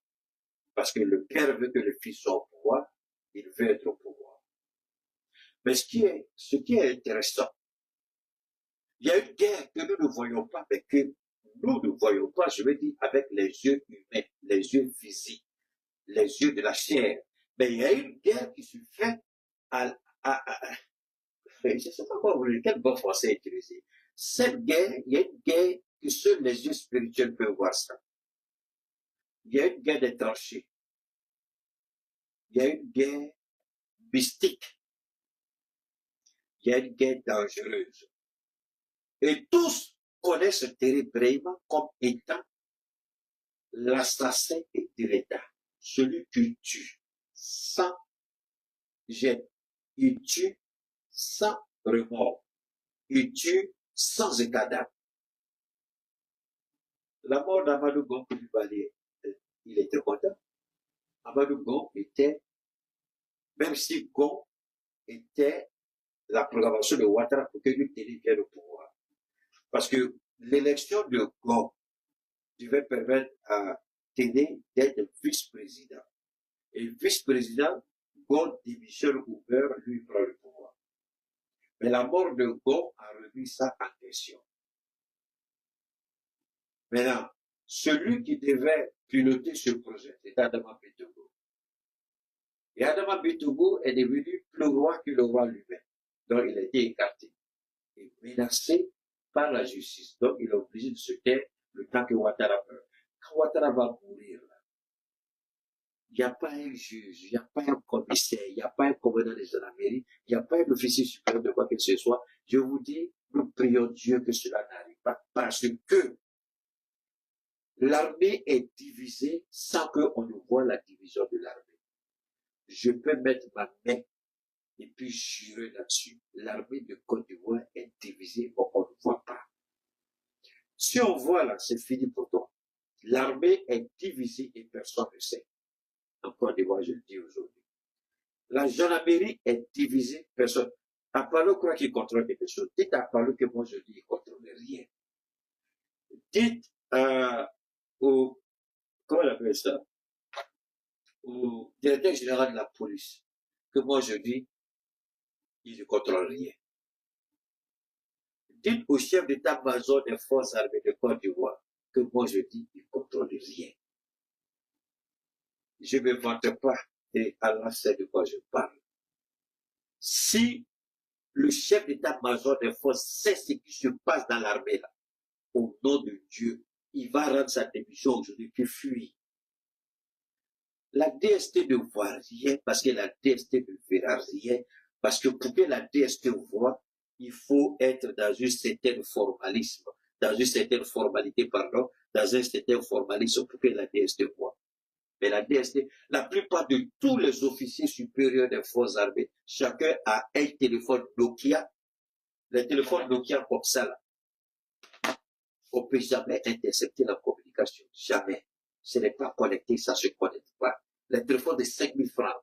Parce que le père veut que le fils soit au pouvoir, il veut être au pouvoir. Mais ce qui est intéressant, il y a une guerre que nous ne voyons pas, mais que nous ne voyons pas, je veux dire, avec les yeux humains, les yeux visibles, les yeux de la chair. Mais il y a une guerre qui se fait je ne sais pas quel bon français utiliser. Cette guerre, il y a une guerre que seuls les yeux spirituels peuvent voir ça. Il y a une guerre des tranchées. Il y a une guerre mystique. Il y a une guerre dangereuse. Et tous connaissent Téné Birahim comme étant l'assassin de l'État. Celui qui tue sans gêne. Il tue sans remords. Il tue sans état d'âme. La mort d'Amadou Gon Coulibaly, il était content. Amadou Gon était, même si Gon était la programmation de Ouattara pour que lui Téné vienne au pouvoir. Parce que l'élection de Gon devait permettre à Téné d'être vice-président. Et vice-président, Gon démissionne ou meurt, lui prend le pouvoir. Mais la mort de Gon a remis ça en question. Maintenant, celui qui devait piloter ce projet, c'est Adama Bitogo. Et Adama Bitogo est devenu plus roi que le roi lui-même. Donc, il a été écarté et menacé par la justice. Donc, il est obligé de se taire le temps que Ouattara meurt. Quand Ouattara va mourir, là, il n'y a pas un juge, il n'y a pas un commissaire, il n'y a pas un commandant de gendarmerie, il n'y a pas un officier supérieur de quoi que ce soit. Je vous dis, nous prions Dieu que cela n'arrive pas parce que l'armée est divisée sans qu'on ne voit la division de l'armée. Je peux mettre ma main et puis jurer là-dessus. L'armée de Côte d'Ivoire est divisée, mais on ne voit pas. Si on voit là, c'est fini pour toi. L'armée est divisée et personne ne sait. En Côte d'Ivoire, je le dis aujourd'hui. La gendarmerie est divisée, personne. Apollo croit qu'il contrôle quelque chose. Dites à Apollo que moi je dis qu'il ne contrôle rien. Dites comment on appelle ça, au directeur général de la police, que moi je dis, il ne contrôle rien. Dites au chef d'état-major des forces armées de Côte d'Ivoire, que moi je dis, il ne contrôle rien. Je ne me vante pas, et Allah sait de quoi je parle. Si le chef d'état-major des forces sait ce qui se passe dans l'armée là, au nom de Dieu, il va rendre sa démission aujourd'hui, puis fuir. La DST ne voit rien parce que la DST ne verra rien. Parce que pour que la DST voit, il faut être dans un certain formalisme, dans une certaine formalité, pardon, dans un certain formalisme pour que la DST voit. Mais la DST, la plupart de tous les officiers supérieurs des forces armées, chacun a un téléphone Nokia. Les téléphones Nokia comme ça, là, on ne peut jamais intercepter la communication. Jamais. Ce n'est pas connecté, ça ne se connecte pas. Les téléphones de 5 000 francs,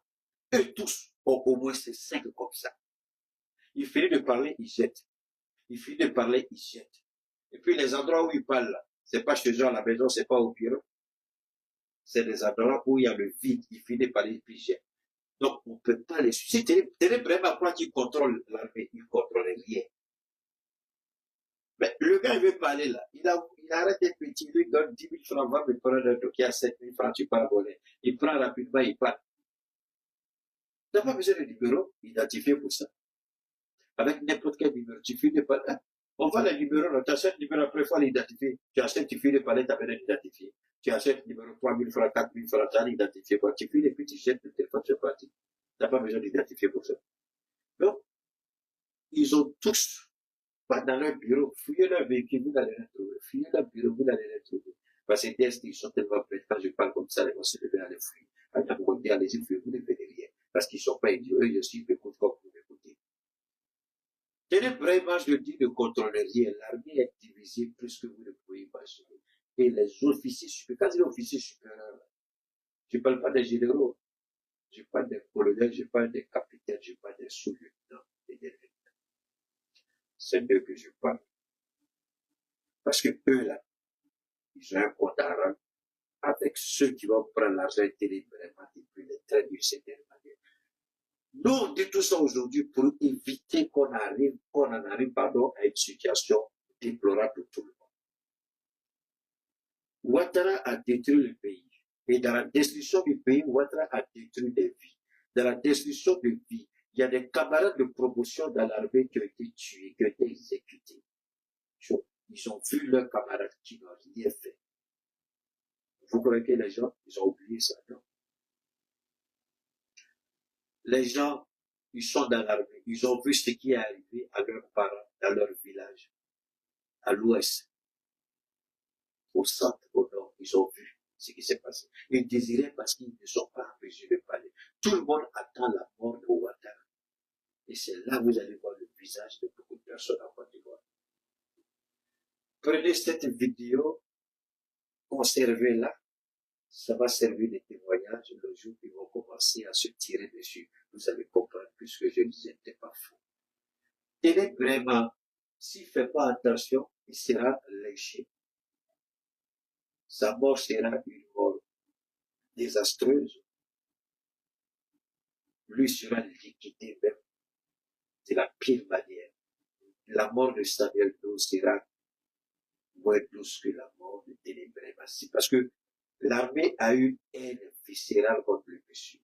eux tous ont au moins ces 5 comme ça. Il finit de parler, il jette. Il finit de parler, il jette. Et puis les endroits où il parle, c'est pas chez eux à la maison, c'est pas au bureau. C'est des endroits où il y a le vide. Il finit de parler, puis il jette. Donc on ne peut pas les suivre. C'est vraiment quoi qui contrôle l'armée. Il ne contrôle rien. Mais le gars, il veut parler là. Il arrête des petits, il lui donne 10 000 francs, va me prendre un Nokia à 7 000 francs, tu peux abonner. Il prend rapidement, il part. Tu n'as pas besoin de numéro identifié pour ça. Avec n'importe quel numéro, tu finis de parler. On voit le numéro, tu achètes le numéro, après il faut l'identifier. Tu achètes, tu finis de parler, tu as besoin d'identifier. Tu achètes numéro 3000 francs, 4000 francs, tu as identifié quoi. Tu files et puis tu jettes le téléphone, c'est parti. Tu n'as pas besoin d'identifier pour ça. Donc, ils ont tous, dans leur bureau, fouillé leur véhicule, vous allez les trouver. Fouillé leur bureau, vous allez les trouver. Parce que les tests, ils sont tellement prêts. Quand je parle comme ça, ils vont se lever à les fouiller. Quand vous dites, allez-y, fouillez, vous ne faites rien. Parce qu'ils ne sont pas idiots. Eux, je suis écoute comme vous m'écoutez. Tenez vraiment, je dis, ne contrôlez rien. L'armée est divisée plus que vous ne pouvez imaginer. Et les officiers supérieurs, quand je dis officiers supérieurs, je ne parle pas des généraux, je ne parle pas des colonels, je parle des capitaines, je parle des sous-lieutenants et des lieutenants. C'est d'eux que je parle. Parce que eux, là, ils ont un compte à rendre avec ceux qui vont prendre l'argent délibérément et puis les traiter d'une certaine manière. Nous, on dit tout ça aujourd'hui pour éviter qu'on en arrive, à une situation déplorable de tout le monde. Ouattara a détruit le pays. Et dans la destruction du pays, Ouattara a détruit des vies. Dans la destruction de vie, il y a des camarades de promotion dans l'armée qui ont été tués, qui ont été exécutés. Ils ont vu leurs camarades qui n'ont rien fait. Vous croyez que les gens, ils ont oublié ça, non? Les gens, ils sont dans l'armée. Ils ont vu ce qui est arrivé à leurs parents, dans leur village, à l'ouest, au centre, au nord. Ils ont vu ce qui s'est passé. Ils désiraient parce qu'ils ne sont pas en mesure de parler. Tout le monde attend la mort de Ouattara. Et c'est là que vous allez voir le visage de beaucoup de personnes en Côte d'Ivoire. Prenez cette vidéo, conservez-la. Ça va servir de témoignage le jour où ils vont commencer à se tirer dessus. Vous allez comprendre que ce que je disais n'était pas faux. Tenez vraiment, s'il ne fait pas attention, il sera léché. Sa mort sera une mort désastreuse. Lui sera liquidé même de la pire manière. La mort de Samuel Doe sera moins douce que la mort de Ténébré Massi. Parce que l'armée a une haine viscérale contre le monsieur.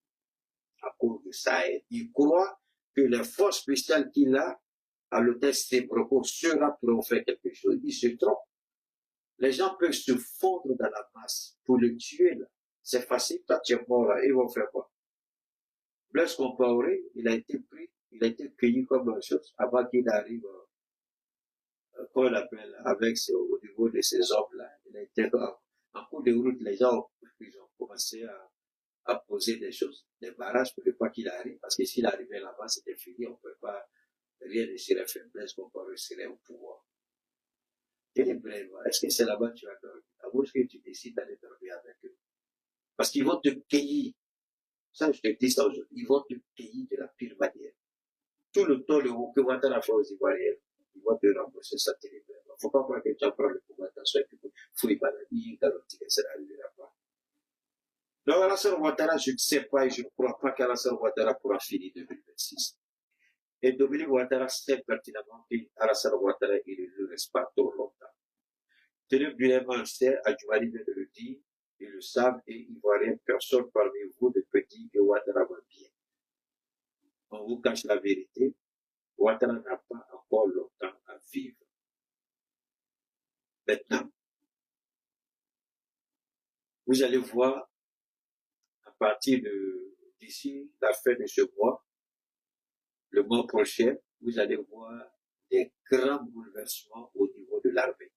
À cause de sa haine. Il croit que les forces spéciales qu'il a à l'hôtel Stébroko sera pour en faire quelque chose. Il se trompe. Les gens peuvent se fondre dans la masse pour le tuer là. C'est facile, toi tu es mort là, ils vont faire quoi? Blaise Compaoré, il a été pris, il a été cueilli comme une chose avant qu'il arrive, qu'on l'appelle, avec au niveau de ces hommes-là. Il a été en cours de route, les gens ils ont commencé à poser des choses, des barrages pour ne pas qu'il arrive, parce que s'il arrivait là-bas, c'était fini, on ne peut pas, rien ne serait fait, Blaise Compaoré serait au pouvoir. Est-ce que c'est là-bas que tu vas dormir? À vous, est-ce que tu décides d'aller dormir avec eux? Parce qu'ils vont te cueillir. Ça, je te dis ça aujourd'hui. Ils vont te cueillir de la pire manière. Tout le temps, le haut que Ouattara fait aux Ivoiriens, ils vont te rembourser ça terriblement. Il ne faut pas croire que tu vas prendre le pouvoir d'assaut et que tu fouilles maladie, garantie que ça n'arrivera pas. Donc, Alassane Ouattara, je ne sais pas et je ne crois pas qu'Alassane Ouattara pourra finir 2026. Et Dominique Ouattara sait pertinemment qu'Alassane Ouattara, il ne le reste pas trop longtemps. Télébrement, le sait, Adjouari vient de le dire, ils le savent et Ivoiriens, personne parmi vous ne peut dire que Ouattara va bien. On vous cache la vérité. Ouattara n'a pas encore longtemps à vivre. Maintenant, vous allez voir, à partir d'ici la fin de ce mois, le mois prochain, vous allez voir des grands bouleversements au niveau de l'armée.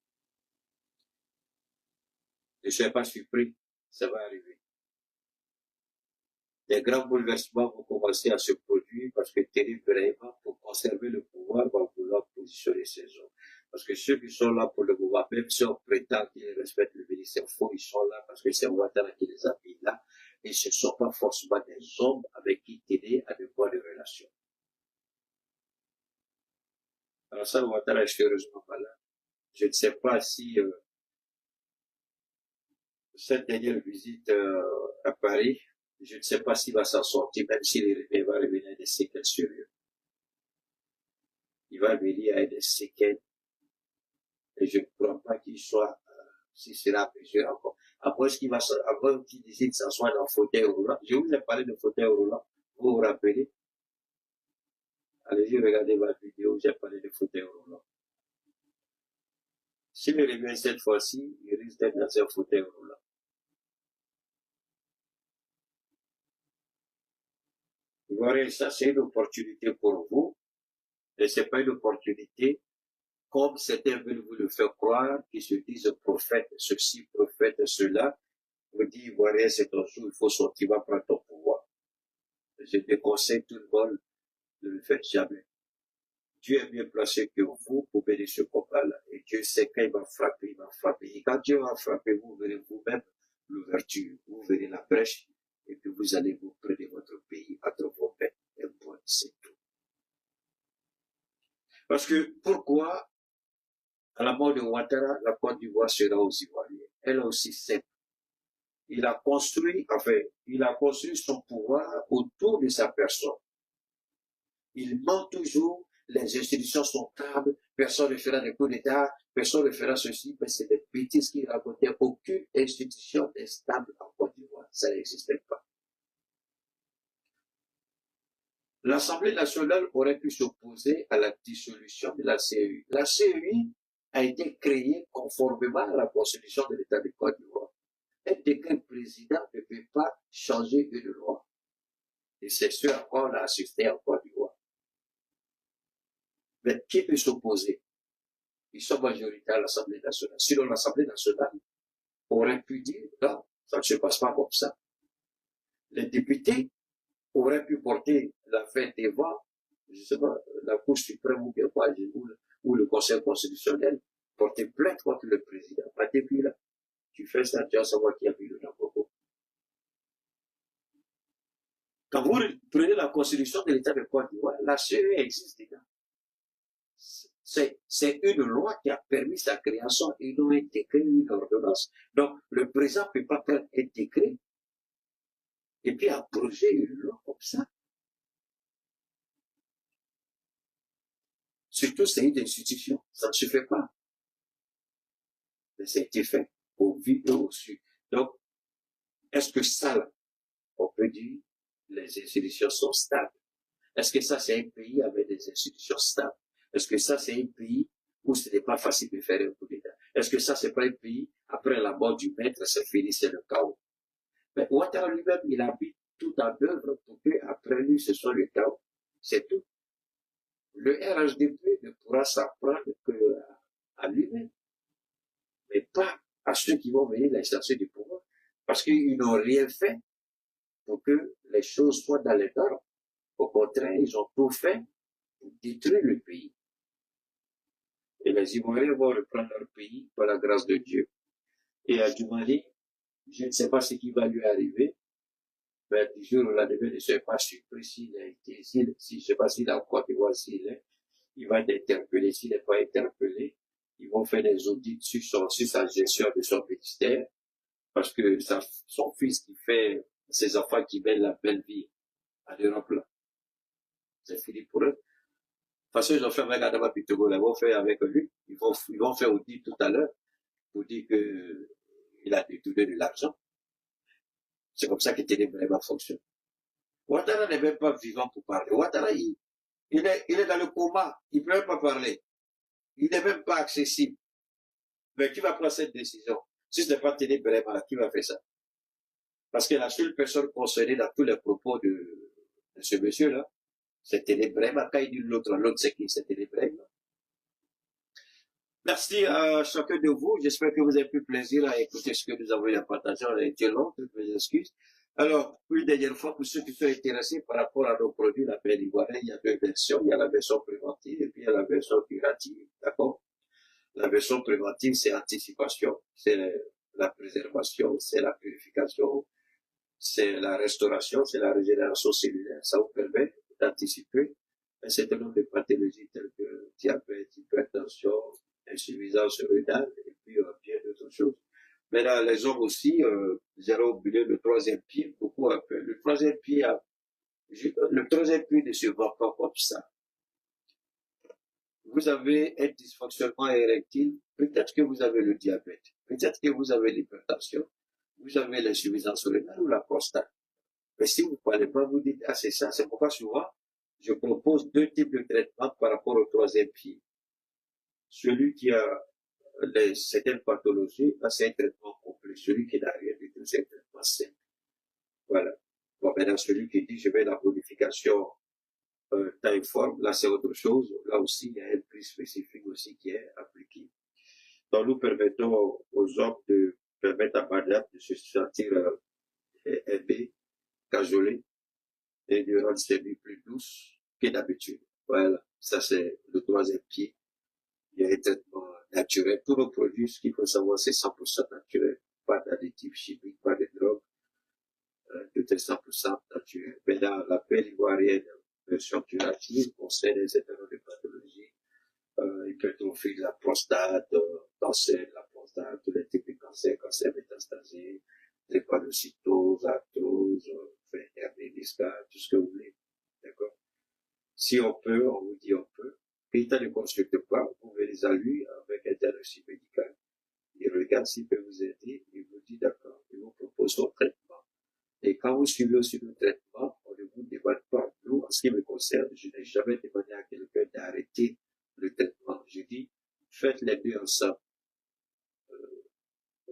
Ne soyez pas surpris, ça va arriver. Des grands bouleversements vont commencer à se produire parce que Thierry vraiment, pour conserver le pouvoir, va vouloir positionner ses hommes. Parce que ceux qui sont là pour le pouvoir, même si on prétend qu'ils respectent le ministère faux, ils sont là parce que c'est Ouattara qui les a mis là. Et ce ne sont pas forcément des hommes avec qui Thierry a de bonnes relations. Alors ça, Ouattara est sérieusement malade. Je ne sais pas si cette dernière visite à Paris, je ne sais pas s'il va s'en sortir, même s'il va revenir à des séquelles sérieuses. Il va venir à des séquelles. Et je ne crois pas qu'il soit, si cela à mesure encore. Après, après qu'il décide de s'asseoir dans le fauteuil roulant, je vous ai parlé de fauteuil roulant, vous vous rappelez? Allez-y, regardez ma vidéo, j'ai parlé de fauteuil roulant. S'il revient cette fois-ci, il risque d'être dans un fauteuil roulant. Ivoiriens, ça c'est une opportunité pour vous, et c'est pas une opportunité comme certains veulent vous le faire croire, qui se disent prophète, ceci, prophète, cela. Vous dites, Ivoirien, c'est ton jour, il faut sortir, va prendre ton pouvoir. Je te conseille tout le monde, ne le faites jamais. Dieu est mieux placé que vous pour bénir ce combat-là. Et Dieu sait quand il va frapper, il va frapper. Et quand Dieu va frapper, vous verrez vous-même l'ouverture, vous verrez la brèche, et puis vous allez vous prendre votre pays entre vos mains. Et point, c'est tout. Parce que pourquoi, à la mort de Ouattara, la Côte d'Ivoire sera aux Ivoiriens? Elle est aussi simple. Il a construit son pouvoir autour de sa personne. Il ment toujours, les institutions sont stables, personne ne fera des coups d'État, personne ne fera ceci, mais c'est des bêtises qu'il racontait. Aucune institution n'est stable en Côte d'Ivoire. Ça n'existait pas. L'Assemblée nationale aurait pu s'opposer à la dissolution de la CEI. La CEI a été créée conformément à la constitution de l'État de Côte d'Ivoire. Un décret président ne peut pas changer une loi. Et c'est ce à quoi on a assisté en Côte d'Ivoire. Mais qui peut s'opposer? Ils sont majoritaires à l'Assemblée nationale. Sinon, l'Assemblée nationale aurait pu dire, non, ça ne se passe pas comme ça. Les députés auraient pu porter l'affaire devant, je ne sais pas, la Cour suprême ou bien quoi, ou le Conseil constitutionnel, porter plainte contre le président. Pas depuis là. Tu fais ça, tu vas savoir qui a mis le Nabogo. Quand vous prenez la constitution de l'État de Côte d'Ivoire, la CEI existe déjà. C'est une loi qui a permis sa création et non un décret, une ordonnance. Donc, le président ne peut pas faire un décret et puis abroger une loi comme ça. Surtout, c'est une institution. Ça ne se fait pas. Mais ça a été fait au vu et au su. Donc, est-ce que ça, là, on peut dire, les institutions sont stables? Est-ce que ça, c'est un pays avec des institutions stables? Est-ce que ça, c'est un pays où ce n'est pas facile de faire un coup d'État? Est-ce que ça, c'est pas un pays, après la mort du maître, c'est fini, c'est le chaos? Mais Ouattara lui-même, il a mis tout en œuvre pour qu'après lui, ce soit le chaos. C'est tout. Le RHDP ne pourra s'en prendre qu'à lui-même, mais pas à ceux qui vont venir l'exercer du pouvoir, parce qu'ils n'ont rien fait pour que les choses soient dans les normes. Au contraire, ils ont tout fait pour détruire le pays. Et les Ivoiriens vont reprendre leur pays par la grâce de Dieu. Et à Djoumani, je ne sais pas ce qui va lui arriver, mais du jour au lendemain, je ne suis pas surpris s'il a été, je ne sais pas s'il a encore pu voir s'il est, il va être interpellé. S'il n'est pas interpellé, ils vont faire des audits sur sa gestion de son ministère, parce que son fils qui fait ses enfants qui mènent la belle vie à l'Europe là, c'est fini pour eux. De toute façon, ils ont fait avec Adama Pitogo, ils vont faire avec lui. Ils vont faire audit tout à l'heure pour dire que il a détourné de l'argent. C'est comme ça que Télébrema fonctionne. Ouattara n'est même pas vivant pour parler. Ouattara, il est dans le coma. Il ne peut même pas parler. Il n'est même pas accessible. Mais qui va prendre cette décision? Si ce n'est pas Télébrema, qui va faire ça? Parce que la seule personne concernée dans tous les propos de ce monsieur-là, c'est Télébrema. Quand il dit l'autre, c'est qui? C'est Télébrema. Merci à chacun de vous. J'espère que vous avez pris plaisir à écouter ce que nous avons eu à partager. On a été long, toutes mes excuses. Alors, une dernière fois, pour ceux qui sont intéressés par rapport à nos produits, la paix ivoirienne, il y a deux versions. Il y a la version préventive et puis il y a la version curative. D'accord? La version préventive, c'est anticipation, c'est la préservation, c'est la purification, c'est la restauration, c'est la régénération cellulaire. Ça vous permet d'anticiper un certain nombre de pathologies telles que diabète, hypertension, insuffisance rénale et puis bien d'autres choses. Maintenant, les hommes aussi, j'ai oublié le troisième pied, beaucoup appellent. Le troisième pied ne se voit pas comme ça. Vous avez un dysfonctionnement érectile, peut-être que vous avez le diabète, peut-être que vous avez l'hypertension, vous avez l'insuffisance rénale ou la prostate. Mais si vous ne parlez pas, vous dites, ah c'est ça, c'est pourquoi souvent, je propose deux types de traitements par rapport au troisième pied. Celui qui a certaines pathologies, c'est un traitement complet. Celui qui n'a rien du tout, c'est un traitement simple. Voilà. Bon, maintenant, celui qui dit, je vais la bonification taille forme, là, c'est autre chose. Là aussi, il y a un prix spécifique aussi qui est appliqué. Donc, nous permettons aux hommes de permettre à madame de se sentir aimée, cajolée, et de rendre ses nuits plus douces que d'habitude. Voilà, ça c'est le troisième pied. Il y a un traitement naturel. Tous nos produits, ce qu'il faut savoir, c'est 100% naturel. Pas d'additifs chimiques, pas de drogue. Tout est 100% naturel. Mais dans la pelle ivoirienne, version curative, concerne un certain nombre de pathologies, hypertrophie de la prostate, cancer de la prostate, tous les types de cancers, cancer métastasé, drépanocytose, arthrose, hernie discale, tout ce que vous voulez. D'accord? Si on peut, on vous dit on peut. Et il ne consulte pas, vous venez à lui avec un diagnostic médical. Il regarde s'il peut vous aider, il vous dit d'accord, il vous propose son traitement. Et quand vous suivez aussi le traitement, on ne vous demande pas. Nous, en ce qui me concerne, je n'ai jamais demandé à quelqu'un d'arrêter le traitement. Je dis, faites les deux ensemble.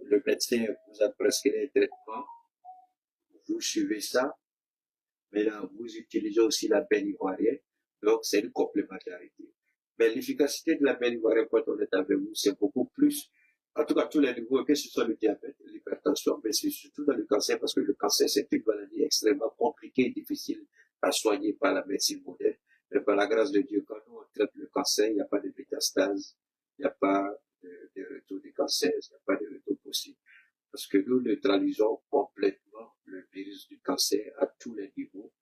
Le médecin vous a prescrit un traitement, vous suivez ça, mais là, vous utilisez aussi la belle ivoirienne, donc c'est une complémentarité. Mais l'efficacité de la belle ivoirienne, quand on est avec vous, c'est beaucoup plus, en tout cas, tous les niveaux, que ce soit le diabète, l'hypertension, mais c'est surtout dans le cancer, parce que le cancer, c'est une maladie extrêmement compliquée et difficile à soigner par la médecine moderne. Mais par la grâce de Dieu, quand nous on traite le cancer, il n'y a pas de métastase, il n'y a pas de retour du cancer, il n'y a pas de retour possible. Parce que nous neutralisons complètement le virus du cancer à tous les niveaux,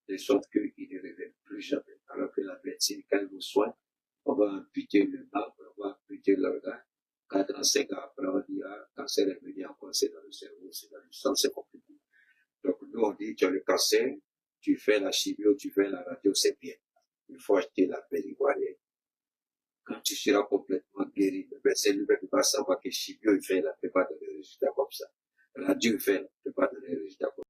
de sorte qu'il ne revient plus jamais. Alors que la médecine, quand elle vous soigne, on va amputer le membre, on va amputer l'organe. 4 ans, 5 ans après, on dit, ah, cancer est venu encore, c'est dans le cerveau, c'est dans le sang, c'est compliqué. Donc, nous, on dit, tu as le cancer, tu fais la chimio, tu fais la radio, c'est bien. Il faut acheter la belle ivoirienne. Quand tu seras complètement guéri, le médecin lui-même va savoir que chimio, il fait, il ne fait pas de résultats comme ça. Radio, il fait,